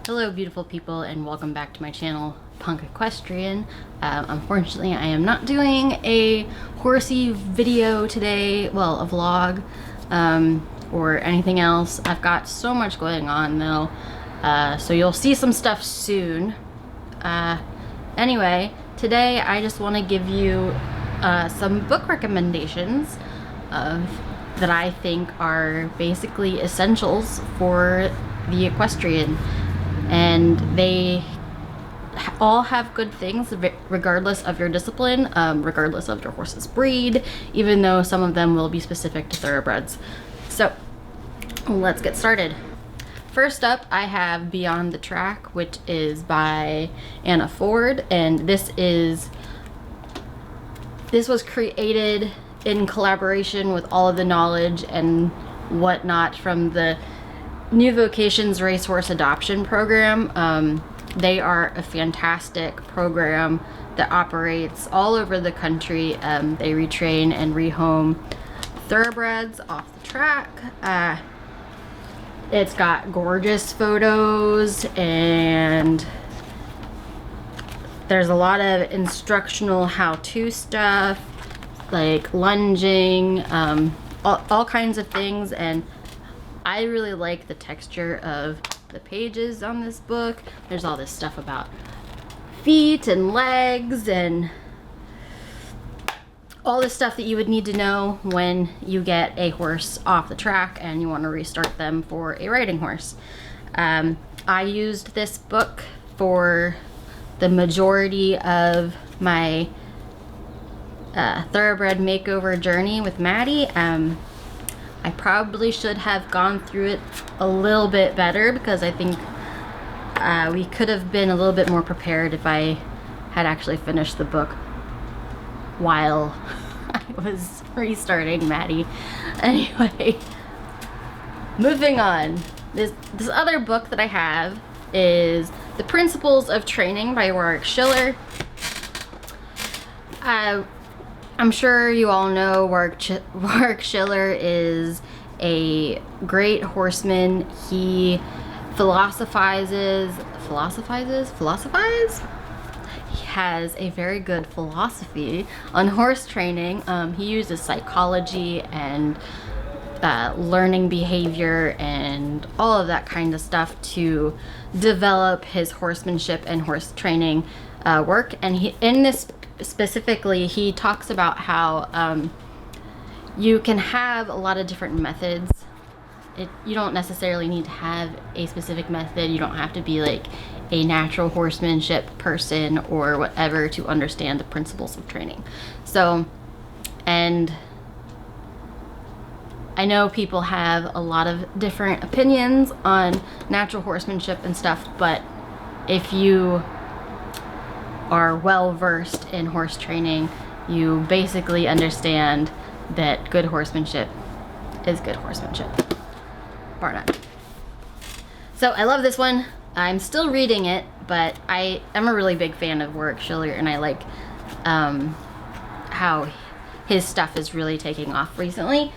Hello beautiful people and welcome back to my channel, Punk Equestrian. Unfortunately I am not doing a horsey video today, well a vlog or anything else. I've got so much going on though, so you'll see some stuff soon. Anyway, today I just want to give you some book recommendations that I think are basically essentials for the equestrian. And they all have good things regardless of your discipline, regardless of your horse's breed, even though some of them will be specific to thoroughbreds. So let's get started. First up, I have Beyond the Track, which is by Anna Ford, and this was created in collaboration with all of the knowledge and whatnot from the New Vocations Racehorse Adoption Program. They are a fantastic program that operates all over the country. They retrain and rehome thoroughbreds off the track. It's got gorgeous photos and there's a lot of instructional how-to stuff like lunging, all kinds of things, and I really like the texture of the pages on this book. There's all this stuff about feet and legs and all the stuff that you would need to know when you get a horse off the track and you want to restart them for a riding horse. I used this book for the majority of my thoroughbred makeover journey with Maddie. I probably should have gone through it a little bit better because I think we could have been a little bit more prepared if I had actually finished the book while I was restarting Maddie. Anyway, moving on. This other book that I have is The Principles of Training by Warwick Schiller. I'm sure you all know Warwick Schiller is a great horseman. He philosophizes? He has a very good philosophy on horse training. He uses psychology and learning behavior and all of that kind of stuff to develop his horsemanship and horse training work. And in this specifically, he talks about how you can have a lot of different methods. You don't necessarily need to have a specific method. You don't have to be like a natural horsemanship person or whatever to understand the principles of training. So, and I know people have a lot of different opinions on natural horsemanship and stuff, but if you are well versed in horse training, you basically understand that good horsemanship is good horsemanship, bar none. So I love this one. I'm still reading it, but I am a really big fan of Warwick Schiller, and I like how his stuff is really taking off recently.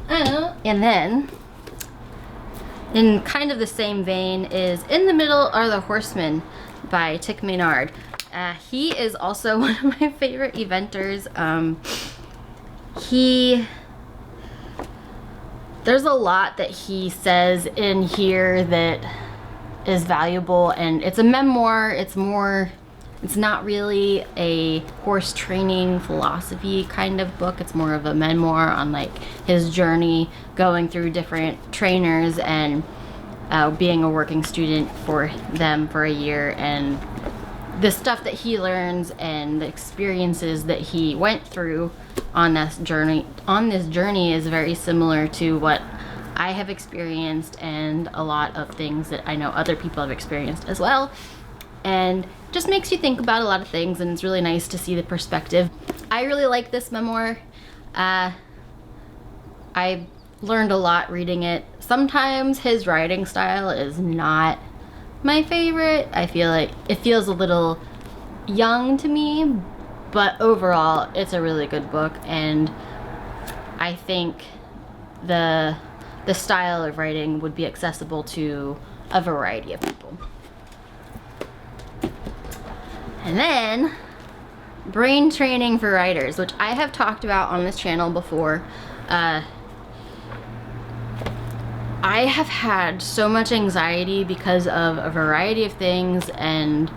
And then, in kind of the same vein, is In the Middle Are the Horsemen by Tick Maynard. He is also one of my favorite eventers. There's a lot that he says in here that is valuable, and it's a memoir. It's not really a horse training philosophy kind of book. It's more of a memoir on like his journey going through different trainers and being a working student for them for a year, and the stuff that he learns and the experiences that he went through on this journey is very similar to what I have experienced and a lot of things that I know other people have experienced as well, and just makes you think about a lot of things, and it's really nice to see the perspective. I really like this memoir. I learned a lot reading it. Sometimes his writing style is not my favorite. I feel like it feels a little young to me, but overall it's a really good book, and I think the style of writing would be accessible to a variety of people. And then brain training for riders, which I have talked about on this channel before. I have had so much anxiety because of a variety of things, and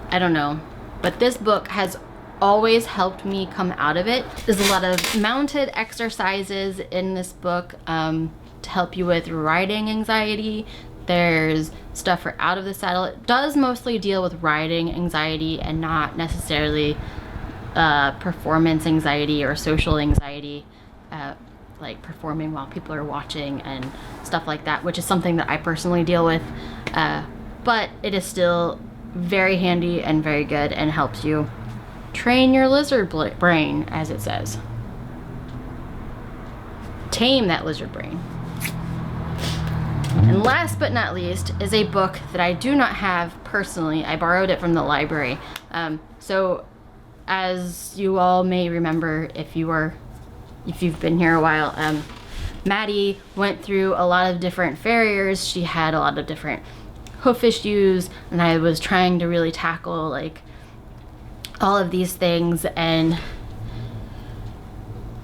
I don't know, but this book has always helped me come out of it. There's a lot of mounted exercises in this book to help you with riding anxiety. There's stuff for out of the saddle. It does mostly deal with riding anxiety and not necessarily performance anxiety or social anxiety, like performing while people are watching and stuff like that, which is something that I personally deal with. But it is still very handy and very good and helps you train your lizard brain, as it says. Tame that lizard brain. And last but not least is a book that I do not have personally. I borrowed it from the library. So as you all may remember, if you've been here a while, Maddie went through a lot of different farriers. She had a lot of different hoof issues, and I was trying to really tackle like all of these things, and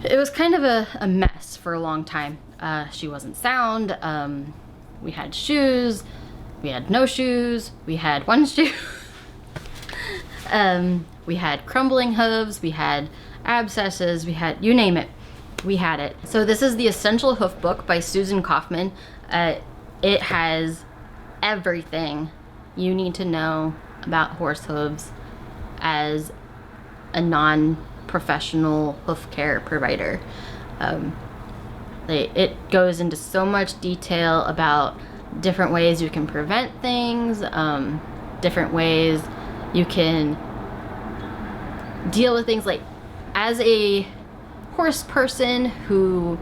it was kind of a mess for a long time. She wasn't sound. We had shoes, we had no shoes, we had one shoe. We had crumbling hooves, we had abscesses, we had, you name it, we had it. So this is the Essential Hoof Book by Susan Kaufman. It has everything you need to know about horse hooves as a non-professional hoof care provider. It goes into so much detail about different ways you can prevent things, different ways you can deal with things. Like, as a horse person who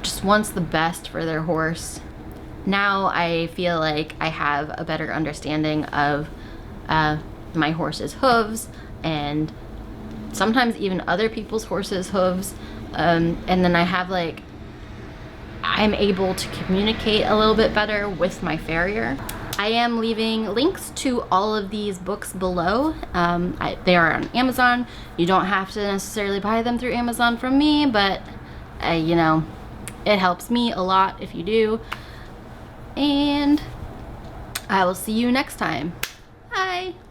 just wants the best for their horse, now I feel like I have a better understanding of my horse's hooves, and sometimes even other people's horses' hooves. And then I have I'm able to communicate a little bit better with my farrier. I am leaving links to all of these books below. They are on Amazon. You don't have to necessarily buy them through Amazon from me, but you know, it helps me a lot if you do. And I will see you next time.